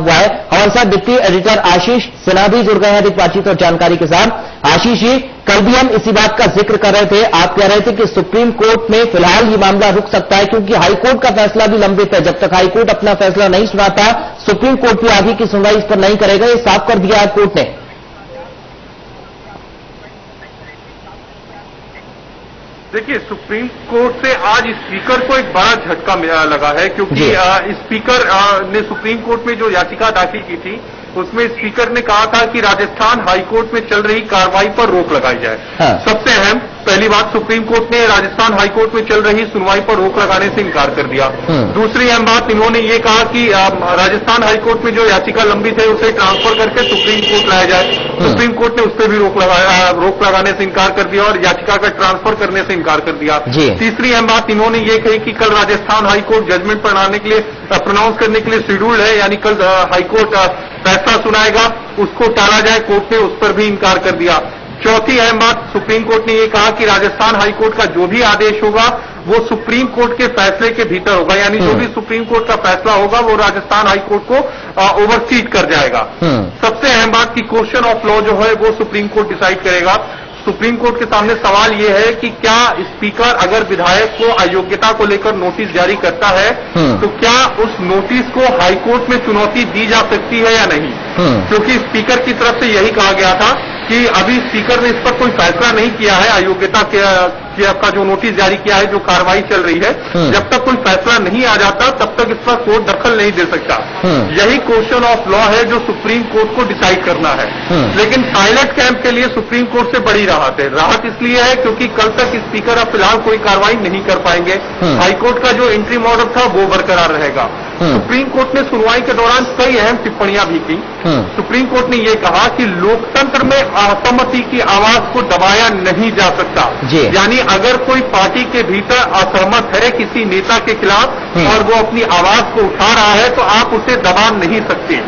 हुआ है। हमारे साथ डिप्टी एडिटर आशीष सिन्हा भी जुड़ गए हैं अधिक बातचीत और जानकारी के साथ। आशीष जी, कल भी हम इसी बात का जिक्र कर रहे थे, आप कह रहे थे कि सुप्रीम कोर्ट में फिलहाल ये मामला रुक सकता है क्योंकि हाईकोर्ट का फैसला भी लंबित है। जब तक हाईकोर्ट अपना फैसला नहीं सुनाता, सुप्रीम कोर्ट भी आगे की सुनवाई इस पर नहीं करेगा, ये साफ कर दिया है कोर्ट ने। देखिए, सुप्रीम कोर्ट से आज स्पीकर को एक बड़ा झटका लगा है क्योंकि स्पीकर ने सुप्रीम कोर्ट में जो याचिका दाखिल की थी उसमें स्पीकर ने कहा था कि राजस्थान हाईकोर्ट में चल रही कार्रवाई पर रोक लगाई जाए। सबसे अहम पहली बात, सुप्रीम कोर्ट ने राजस्थान हाईकोर्ट में चल रही सुनवाई पर रोक लगाने से इनकार कर दिया। दूसरी अहम बात, इन्होंने ये कहा कि राजस्थान हाईकोर्ट में जो याचिका लंबित है उसे ट्रांसफर करके सुप्रीम कोर्ट लाया जाए। सुप्रीम कोर्ट ने उस पर भी रोक लगाने से इनकार कर दिया और याचिका का ट्रांसफर करने से इनकार कर दिया। तीसरी अहम बात, इन्होंने ये कही कि कल राजस्थान हाईकोर्ट जजमेंट प्रोनाउंस करने के लिए शेड्यूल्ड है, यानी कल हाईकोर्ट फैसला सुनाएगा, उसको टाला जाए। कोर्ट ने उस पर भी इनकार कर दिया। चौथी अहम बात, सुप्रीम कोर्ट ने यह कहा कि राजस्थान हाईकोर्ट का जो भी आदेश होगा वो सुप्रीम कोर्ट के फैसले के भीतर होगा, यानी जो भी सुप्रीम कोर्ट का फैसला होगा वो राजस्थान हाईकोर्ट को ओवरसीड कर जाएगा। सबसे अहम बात कि क्वेश्चन ऑफ लॉ जो है वो सुप्रीम कोर्ट डिसाइड करेगा। सुप्रीम कोर्ट के सामने सवाल यह है कि क्या स्पीकर अगर विधायक को अयोग्यता को लेकर नोटिस जारी करता है तो क्या उस नोटिस को हाईकोर्ट में चुनौती दी जा सकती है या नहीं, क्योंकि स्पीकर की तरफ से यही कहा गया था कि अभी स्पीकर ने इस पर कोई फैसला नहीं किया है, अयोग्यता का जो नोटिस जारी किया है, जो कार्रवाई चल रही है, जब तक कोई फैसला नहीं आ जाता तब तक इस पर कोर्ट दखल नहीं दे सकता। यही क्वेश्चन ऑफ लॉ है जो सुप्रीम कोर्ट को डिसाइड करना है। लेकिन पायलट कैंप के लिए सुप्रीम कोर्ट से बड़ी राहत है। राहत इसलिए है क्योंकि कल तक स्पीकर अब फिलहाल कोई कार्रवाई नहीं कर पाएंगे। हाईकोर्ट का जो इंट्रीम ऑर्डर था वो बरकरार रहेगा। सुप्रीम कोर्ट ने सुनवाई के दौरान कई अहम टिप्पणियां भी की। सुप्रीम कोर्ट ने यह कहा कि लोकतंत्र में असहमति की आवाज को दबाया नहीं जा सकता, यानी अगर कोई पार्टी के भीतर असहमत है किसी नेता के खिलाफ और वो अपनी आवाज को उठा रहा है तो आप उसे दबा नहीं सकते।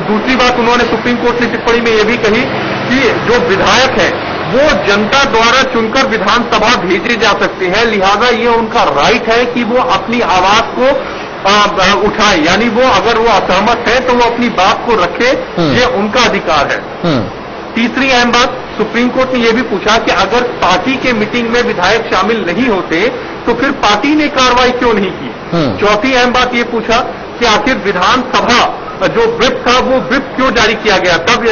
दूसरी बात, उन्होंने सुप्रीम कोर्ट ने टिप्पणी में यह भी कही कि जो विधायक है वो जनता द्वारा चुनकर विधानसभा भेजे जा सकते हैं, लिहाजा ये उनका राइट है कि वो अपनी आवाज को उठाए, यानी वो अगर वो असहमत है तो वो अपनी बात को रखे, ये उनका अधिकार है। तीसरी अहम बात, सुप्रीम कोर्ट ने यह भी पूछा कि अगर पार्टी के मीटिंग में विधायक शामिल नहीं होते तो फिर पार्टी ने कार्रवाई क्यों नहीं की। चौथी अहम बात ये पूछा कि आखिर विधानसभा जो व्हिप था वो व्हिप क्यों जारी किया गया। तब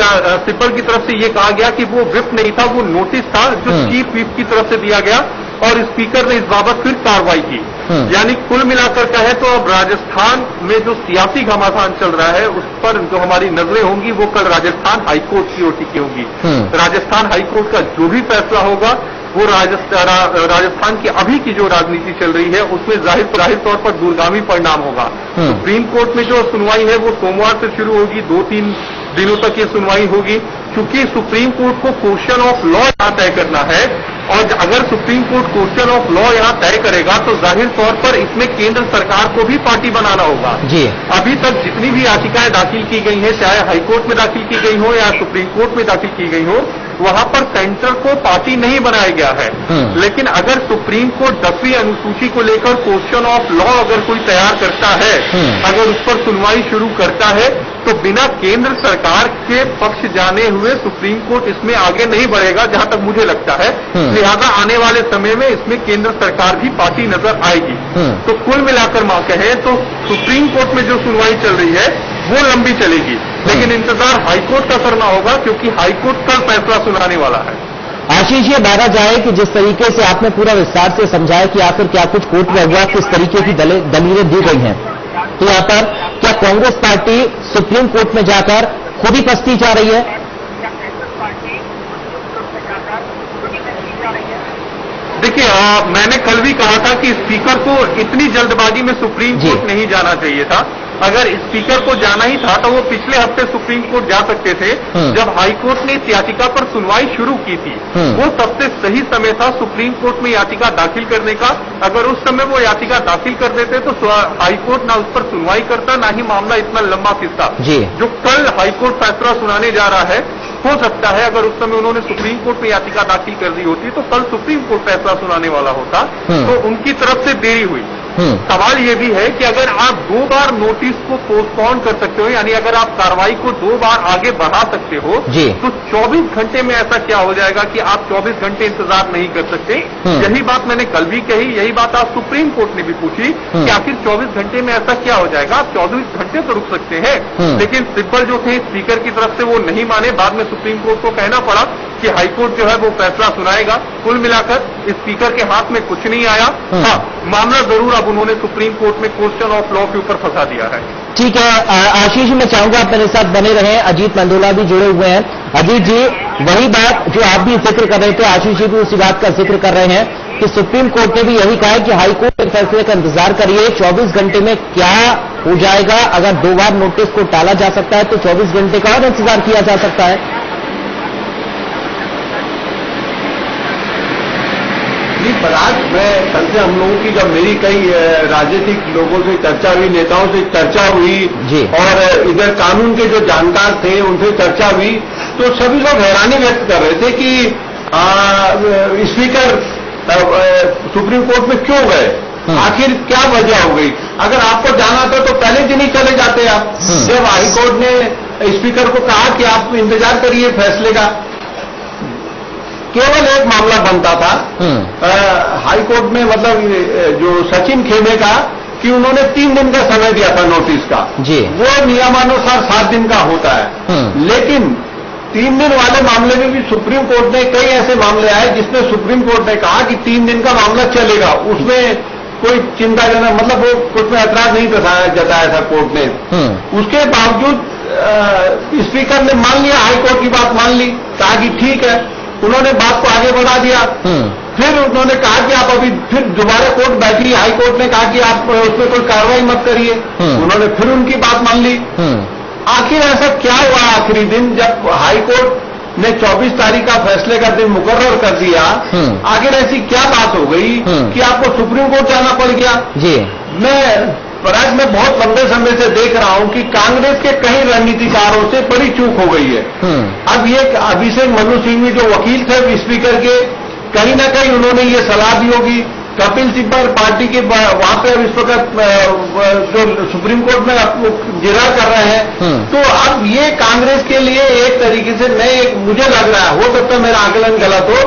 सिब्बल की तरफ से ये कहा गया कि वो व्हिप नहीं था, वो नोटिस था जो चीफ व्हिप की तरफ से दिया गया और स्पीकर ने इस बाबत फिर कार्रवाई की। यानी कुल मिलाकर कहे तो अब राजस्थान में जो सियासी घमासान चल रहा है उस पर जो हमारी नजरें होंगी वो कल राजस्थान हाईकोर्ट की ओर टिकी होंगी। राजस्थान हाईकोर्ट का जो भी फैसला होगा वो राजस्थान की अभी की जो राजनीति चल रही है उसमें जाहिर तौर पर दूरगामी परिणाम होगा। सुप्रीम कोर्ट में जो सुनवाई है वो सोमवार से शुरू होगी, 2-3 दिनों तक ये सुनवाई होगी, क्योंकि सुप्रीम कोर्ट को क्वेश्चन ऑफ लॉ यहां तय करना है और अगर supreme court question of law यहां तय करेगा तो जाहिर तौर पर इसमें केंद्र सरकार को भी पार्टी बनाना होगा। अभी तक जितनी भी याचिकाएं दाखिल की गई हैं, चाहे हाईकोर्ट में दाखिल की गई हो या सुप्रीम कोर्ट में दाखिल की गई हो, वहां पर सेंटर को पार्टी नहीं बनाया गया है। लेकिन अगर सुप्रीम कोर्ट 10वीं अनुसूची को लेकर क्वेश्चन ऑफ लॉ अगर कोई तैयार करता है, अगर उस पर सुनवाई शुरू करता है तो बिना केंद्र सरकार के पक्ष जाने हुए सुप्रीम कोर्ट इसमें आगे नहीं बढ़ेगा, जहां तक मुझे लगता है। लिहाजा आने वाले समय में इसमें केंद्र सरकार भी पार्टी नजर आएगी। तो कुल मिलाकर कहें तो सुप्रीम कोर्ट में जो सुनवाई चल रही है वो लंबी चलेगी, लेकिन इंतजार हाईकोर्ट का करना होगा क्योंकि हाईकोर्ट कल फैसला सुनाने वाला है। आशीष, ये माना जाए कि जिस तरीके से आपने पूरा विस्तार से समझाया कि आखिर क्या कुछ कोर्ट में हुआ, किस तरीके की दलीलें दी गई हैं, तो यहाँ पर क्या कांग्रेस पार्टी सुप्रीम कोर्ट में जाकर खुद ही पस्ती जा रही है? देखिए, मैंने कल भी कहा था कि स्पीकर को इतनी जल्दबाजी में सुप्रीम कोर्ट नहीं जाना चाहिए था। अगर स्पीकर को जाना ही था तो वो पिछले हफ्ते सुप्रीम कोर्ट जा सकते थे जब हाईकोर्ट ने इस याचिका पर सुनवाई शुरू की थी। वो सबसे सही समय था सुप्रीम कोर्ट में याचिका दाखिल करने का। अगर उस समय वो याचिका दाखिल कर देते तो हाईकोर्ट ना उस पर सुनवाई करता, ना ही मामला इतना लंबा खिंचता। जो कल हाईकोर्ट फैसला सुनाने जा रहा है, हो सकता है अगर उस समय उन्होंने सुप्रीम कोर्ट में याचिका दाखिल कर दी होती तो कल सुप्रीम कोर्ट फैसला सुनाने वाला होता, तो उनकी तरफ से देरी हुई। सवाल ये भी है कि अगर आप 2 बार नोटिस को पोस्टपोन कर सकते हो, यानी अगर आप कार्रवाई को 2 बार आगे बढ़ा सकते हो, तो 24 घंटे में ऐसा क्या हो जाएगा कि आप 24 घंटे इंतजार नहीं कर सकते। यही बात मैंने कल भी कही, यही बात आज सुप्रीम कोर्ट ने भी पूछी कि आखिर 24 घंटे में ऐसा क्या हो जाएगा। आप 24 घंटे तो रुक सकते हैं, लेकिन सिब्बल जो थे स्पीकर की तरफ से वो नहीं माने। बाद में सुप्रीम कोर्ट को कहना पड़ा कि हाईकोर्ट जो है वो फैसला सुनाएगा। कुल मिलाकर स्पीकर के हाथ में कुछ नहीं आया। हाँ, मामला जरूर अब उन्होंने सुप्रीम कोर्ट में क्वेश्चन ऑफ लॉ के ऊपर फंसा दिया है। ठीक है आशीष, मैं चाहूंगा आप मेरे साथ बने रहें। अजीत मंडोला भी जुड़े हुए हैं। अजीत जी, वही बात जो आप भी जिक्र कर रहे थे, आशीष जी भी उसी बात का जिक्र कर रहे हैं कि सुप्रीम कोर्ट ने भी यही कहा है कि हाईकोर्ट के फैसले का इंतजार करिए। 24 घंटे में क्या हो जाएगा? अगर 2 बार नोटिस को टाला जा सकता है तो 24 घंटे का और इंतजार किया जा सकता है। पराग, मैं कल से हम लोगों की जब मेरी कई राजनीतिक लोगों से चर्चा हुई, नेताओं से चर्चा हुई और इधर कानून के जो जानकार थे उनसे चर्चा हुई, तो सभी लोग हैरानी व्यक्त कर रहे थे कि स्पीकर सुप्रीम कोर्ट में क्यों गए, आखिर क्या वजह हो गई। अगर आपको जाना था तो पहले दिन ही चले जाते आप। जब हाईकोर्ट ने स्पीकर को कहा कि आप इंतजार करिए फैसले का, केवल एक मामला बनता था हाईकोर्ट में, मतलब जो सचिन खेमे का, कि उन्होंने 3 दिन का समय दिया था नोटिस का जी। वो नियमानुसार 7 दिन का होता है। लेकिन 3 दिन वाले मामले में भी सुप्रीम कोर्ट ने कई ऐसे मामले आए जिसमें सुप्रीम कोर्ट ने कहा कि 3 दिन का मामला चलेगा, उसमें कोई चिंताजनक, मतलब वो कुछ में ऐतराज नहीं जताया था कोर्ट ने। उसके बावजूद स्पीकर ने मान लिया, हाईकोर्ट की बात मान ली, कहा कि ठीक है, उन्होंने बात को आगे बढ़ा दिया। फिर उन्होंने कहा कि आप अभी फिर दोबारा कोर्ट बैठी, हाईकोर्ट ने कहा कि आप उसमें कोई कार्रवाई मत करिए, उन्होंने फिर उनकी बात मान ली। आखिर ऐसा क्या हुआ आखिरी दिन जब हाईकोर्ट ने 24 तारीख का फैसले का दिन मुकर्रर कर दिया, आखिर ऐसी क्या बात हो गई कि आपको सुप्रीम कोर्ट जाना पड़ गया? जी, मैं बहुत लंबे समय से देख रहा हूं कि कांग्रेस के कई रणनीतिकारों से बड़ी चूक हो गई है। अब ये अभिषेक मनु सिंघवी जो वकील थे स्पीकर के, कहीं ना कहीं उन्होंने ये सलाह दी होगी। कपिल सिब्बल पार्टी के वहां पे अब इस वक्त जो सुप्रीम कोर्ट में जिरा कर रहे हैं, तो अब ये कांग्रेस के लिए एक तरीके से मुझे लग रहा है, हो सकता है मेरा आकलन गलत हो,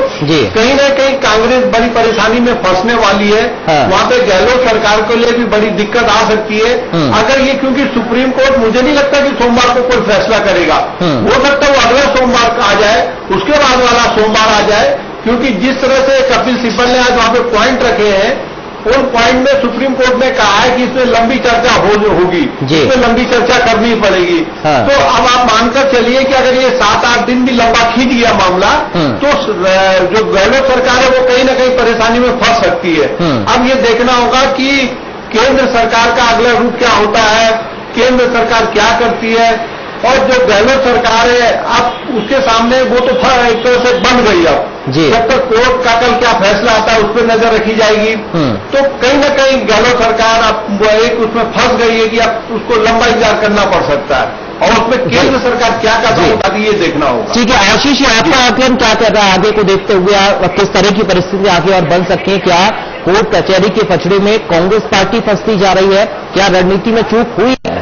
कहीं ना कहीं कांग्रेस बड़ी परेशानी में फंसने वाली है। वहां पे गहलोत सरकार के लिए भी बड़ी दिक्कत आ सकती है अगर ये, क्योंकि सुप्रीम कोर्ट मुझे नहीं लगता कि सोमवार को कोई फैसला करेगा। हो सकता है वो अगला सोमवार आ जाए, उसके बाद वाला सोमवार आ जाए, क्योंकि जिस तरह से कपिल सिब्बल ने आज वहां पे पॉइंट रखे हैं, उन पॉइंट में सुप्रीम कोर्ट ने कहा है कि इसमें लंबी चर्चा होगी, इसमें लंबी चर्चा करनी पड़ेगी। तो अब आप मानकर चलिए कि अगर ये 7-8 दिन भी लंबा खींच गया मामला, तो जो गहलोत सरकार है वो कहीं ना कहीं परेशानी में फंस सकती है। अब ये देखना होगा कि केंद्र सरकार का अगला रूप क्या होता है, केंद्र सरकार क्या करती है, और जो गहलोत सरकार है अब उसके सामने वो तो एक तरह से बन गई। अब जब तक कोर्ट का कल क्या फैसला आता है उस पर नजर रखी जाएगी। तो कहीं ना कहीं गहलोत सरकार अब एक उसमें फंस गई है कि अब उसको लंबा इंतजार करना पड़ सकता है, और उसमें केंद्र सरकार क्या कदम उठाती है ये देखना होगा। ठीक है आशीष, आपका आकलन क्या कर रहा है आगे को देखते हुए, किस तरह की परिस्थिति आगे और बन सकती है? क्या कोर्ट कचहरी के पछड़े में कांग्रेस पार्टी फंसती जा रही है? क्या रणनीति में चूक हुई है?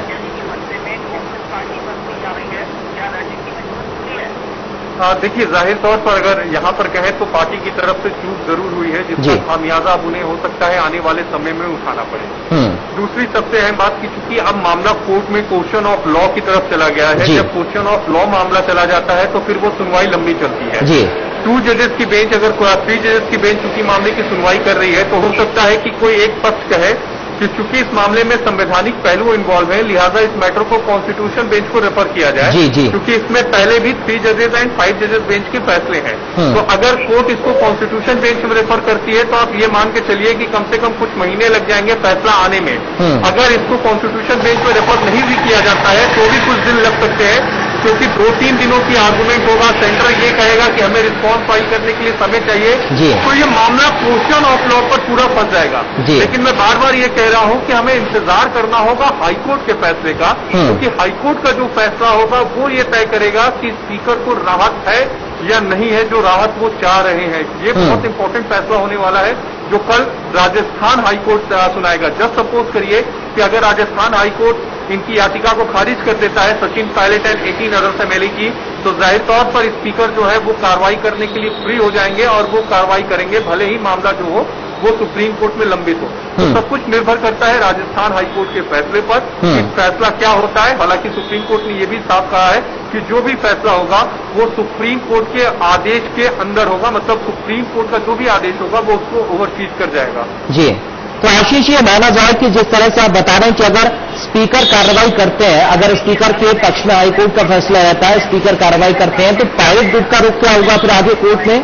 देखिए, जाहिर तौर पर अगर यहाँ पर कहें तो पार्टी की तरफ से चूक जरूर हुई है, जिसका खामियाजा अब उन्हें हो सकता है आने वाले समय में उठाना पड़े। दूसरी सबसे अहम बात की चूंकि अब मामला कोर्ट में क्वेश्चन ऑफ लॉ की तरफ चला गया है, जब क्वेश्चन ऑफ लॉ मामला चला जाता है तो फिर वो सुनवाई लंबी चलती है। 2 जजेस की बेंच, अगर 3 जजेस की बेंच चूंकि मामले की सुनवाई कर रही है, तो हो सकता है कि कोई एक पक्ष कहे कि चूंकि इस मामले में संवैधानिक पहलू इन्वॉल्व है, लिहाजा इस मैटर को कॉन्स्टिट्यूशन बेंच को रेफर किया जाए, क्योंकि इसमें पहले भी 3 जजेस एंड 5 जजेस बेंच के फैसले हैं। तो अगर कोर्ट इसको कॉन्स्टिट्यूशन बेंच में रेफर करती है तो आप ये मान के चलिए कि कम से कम कुछ महीने लग जाएंगे फैसला आने में। अगर इसको कॉन्स्टिट्यूशन बेंच में रेफर नहीं भी किया जाता है तो भी कुछ दिन लग सकते हैं, क्योंकि 2-3 दिनों की आर्गुमेंट होगा, सेंटर ये कहेगा कि हमें रिस्पॉन्स फाइल करने के लिए समय चाहिए, तो ये मामला क्वेश्चन ऑफ लॉ पर पूरा फंस जाएगा। लेकिन मैं बार बार ये कह रहा हूं कि हमें इंतजार करना होगा हाईकोर्ट के फैसले का, क्योंकि हाईकोर्ट का जो फैसला होगा वो ये तय करेगा कि स्पीकर को राहत है या नहीं है, जो राहत वो चाह रहे हैं। ये बहुत इंपॉर्टेंट फैसला होने वाला है, जो कल राजस्थान हाईकोर्ट सुनाएगा। जस्ट सपोज करिए कि अगर राजस्थान हाईकोर्ट इनकी याचिका को खारिज कर देता है Sachin Pilot and 18 others MLA की, तो जाहिर तौर पर स्पीकर जो है वो कार्रवाई करने के लिए फ्री हो जाएंगे और वो कार्रवाई करेंगे, भले ही मामला जो हो वो सुप्रीम कोर्ट में लंबित हो। तो सब कुछ निर्भर करता है राजस्थान हाईकोर्ट के फैसले पर कि फैसला क्या होता है। हालांकि सुप्रीम कोर्ट ने यह भी साफ कहा है कि जो भी फैसला होगा वो सुप्रीम कोर्ट के आदेश के अंदर होगा, मतलब सुप्रीम कोर्ट का जो भी आदेश होगा वो उसको ओवरसीज कर जाएगा। जी, तो आशीष ये माना जाए कि जिस तरह से आप बता रहे हैं कि अगर स्पीकर कार्रवाई करते हैं, अगर स्पीकर के पक्ष में हाईकोर्ट का फैसला रहता है, स्पीकर कार्रवाई करते हैं, तो पायलट ग्रुप का रुख क्या होगा फिर आगे कोर्ट में?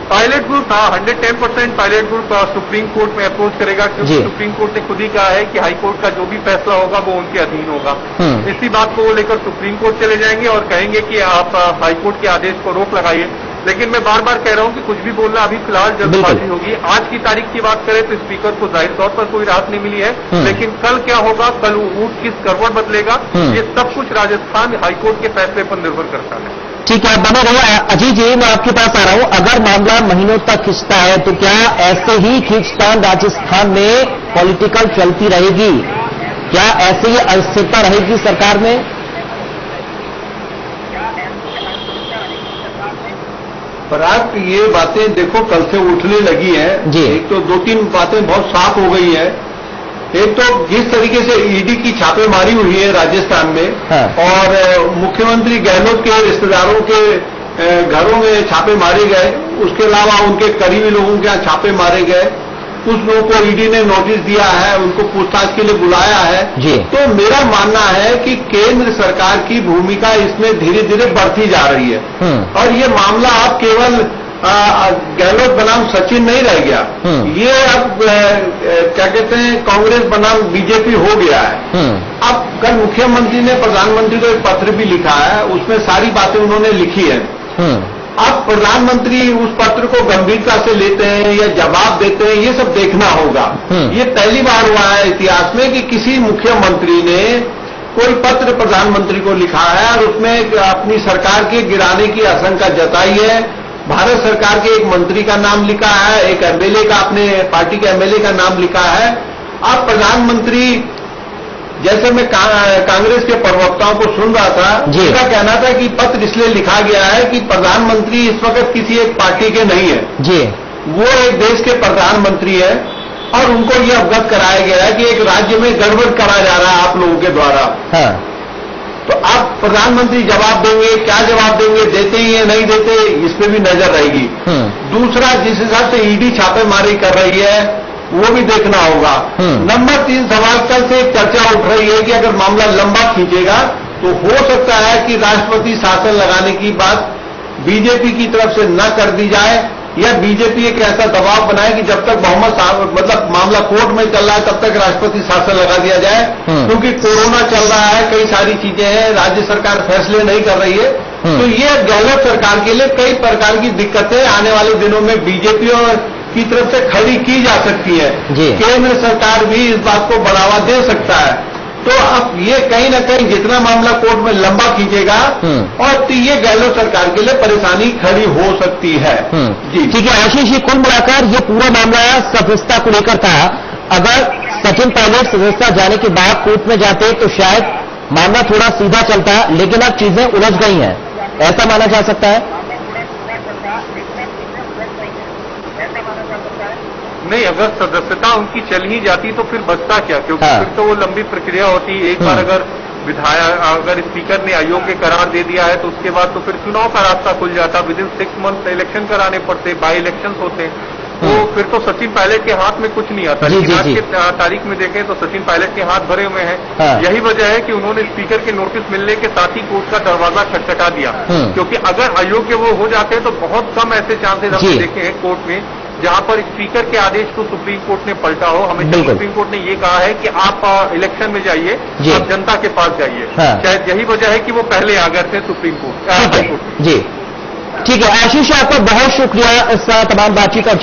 Pilot group 110% pilot group supreme court में अप्रोच करेगा, क्योंकि सुप्रीम कोर्ट ने खुद ही कहा है कि हाईकोर्ट का जो भी फैसला होगा वो उनके अधीन होगा। इसी बात को लेकर सुप्रीम कोर्ट चले जाएंगे और कहेंगे कि आप हाईकोर्ट के आदेश को रोक लगाइए। लेकिन मैं बार बार कह रहा हूं कि कुछ भी बोलना अभी फिलहाल जल्दबाजी होगी। आज की तारीख की बात करें तो स्पीकर को जाहिर तौर पर कोई राहत नहीं मिली है, लेकिन कल क्या होगा, कल ऊँट किस करवट बदलेगा, ये सब कुछ राजस्थान हाईकोर्ट के फैसले पर निर्भर करता है। ठीक है, आप बने रहिए। अजीत जी, मैं आपके पास आ रहा हूं। अगर मामला महीनों तक खिंचता है तो क्या ऐसे ही खींचतान राजस्थान में पॉलिटिकल चलती रहेगी? क्या ऐसे ही अस्थिरता रहेगी सरकार में? पराग, ये बातें देखो कल से उठने लगी हैं। एक तो 2-3 बातें बहुत साफ हो गई है। एक तो जिस तरीके से ईडी की छापेमारी हुई है राजस्थान में, और मुख्यमंत्री गहलोत के रिश्तेदारों के घरों में छापे मारे गए, उसके अलावा उनके करीबी लोगों के यहाँ छापे मारे गए, कुछ लोगों को ईडी ने नोटिस दिया है, उनको पूछताछ के लिए बुलाया है। तो मेरा मानना है कि केंद्र सरकार की भूमिका इसमें धीरे धीरे बढ़ती जा रही है, और ये मामला अब केवल गहलोत बनाम सचिन नहीं रह गया, ये अब क्या कहते हैं कांग्रेस बनाम बीजेपी हो गया है। अब कल मुख्यमंत्री ने प्रधानमंत्री को एक पत्र भी लिखा है, उसमें सारी बातें उन्होंने लिखी है। अब प्रधानमंत्री उस पत्र को गंभीरता से लेते हैं या जवाब देते हैं, ये सब देखना होगा। ये पहली बार हुआ है इतिहास में कि किसी मुख्यमंत्री ने कोई पत्र प्रधानमंत्री को लिखा है और उसमें अपनी सरकार के गिराने की आशंका जताई है। भारत सरकार के एक मंत्री का नाम लिखा है, एक एमएलए का, अपने पार्टी के एमएलए का नाम लिखा है। अब प्रधानमंत्री, जैसे मैं कांग्रेस के प्रवक्ताओं को सुन रहा था, उनका कहना था कि पत्र इसलिए लिखा गया है कि प्रधानमंत्री इस वक्त किसी एक पार्टी के नहीं है, वो एक देश के प्रधानमंत्री है, और उनको ये अवगत कराया गया है कि एक राज्य में गड़बड़ करा जा रहा है आप लोगों के द्वारा। तो अब प्रधानमंत्री जवाब देंगे, क्या जवाब देंगे, देते ही या नहीं देते, इस पे भी नजर रहेगी। दूसरा, जिस हिसाब से ईडी छापेमारी कर रही है वो भी देखना होगा। नंबर 3 सवाल, कल से एक चर्चा उठ रही है कि अगर मामला लंबा खींचेगा तो हो सकता है कि राष्ट्रपति शासन लगाने की बात बीजेपी की तरफ से न कर दी जाए, या बीजेपी एक ऐसा दबाव बनाए कि जब तक बहुमत मतलब मामला कोर्ट में चल रहा है तब तक राष्ट्रपति शासन लगा दिया जाए, क्योंकि कोरोना चल रहा है, कई सारी चीजें हैं, राज्य सरकार फैसले नहीं कर रही है। तो ये गहलोत सरकार के लिए कई प्रकार की दिक्कतें आने वाले दिनों में बीजेपी और की तरफ से खड़ी की जा सकती है। केंद्र सरकार भी इस बात को बढ़ावा दे सकता है। तो अब ये कहीं ना कहीं जितना मामला कोर्ट में लंबा खींचेगा, और तो ये गहलोत सरकार के लिए परेशानी खड़ी हो सकती है। जी ठीक है आशीष, ये कुल मिलाकर ये पूरा मामला सदस्यता को लेकर था। अगर सचिन पायलट सदस्यता जाने के बाद कोर्ट में जाते तो शायद मामला थोड़ा सीधा चलता, लेकिन अब चीजें उलझ गई हैं, ऐसा माना जा सकता है? नहीं, अगर सदस्यता उनकी चल ही जाती तो फिर बचता क्या, क्योंकि फिर तो वो लंबी प्रक्रिया होती। एक बार अगर स्पीकर ने अयोग्य करार दे दिया है तो उसके बाद तो फिर चुनाव का रास्ता खुल जाता। विदिन 6 मंथ इलेक्शन कराने पड़ते, बाई इलेक्शन होते, तो फिर तो सचिन पायलट के हाथ में कुछ नहीं आता। लेकिन आज की तारीख में देखें तो सचिन पायलट के हाथ भरे हुए हैं। यही वजह है कि उन्होंने स्पीकर के नोटिस मिलने के साथ ही कोर्ट का दरवाजा खटखटा दिया, क्योंकि अगर अयोग्य वो हो जाते हैं तो बहुत कम ऐसे चांसेस हमने देखे हैं कोर्ट में जहां पर स्पीकर के आदेश को सुप्रीम कोर्ट ने पलटा हो। हमेशा सुप्रीम कोर्ट ने ये कहा है कि आप इलेक्शन में जाइए, आप जनता के पास जाइए। शायद यही वजह है कि वो पहले आ गए थे सुप्रीम कोर्ट। जी ठीक है आशीष, आपका बहुत शुक्रिया इस तमाम बातचीत और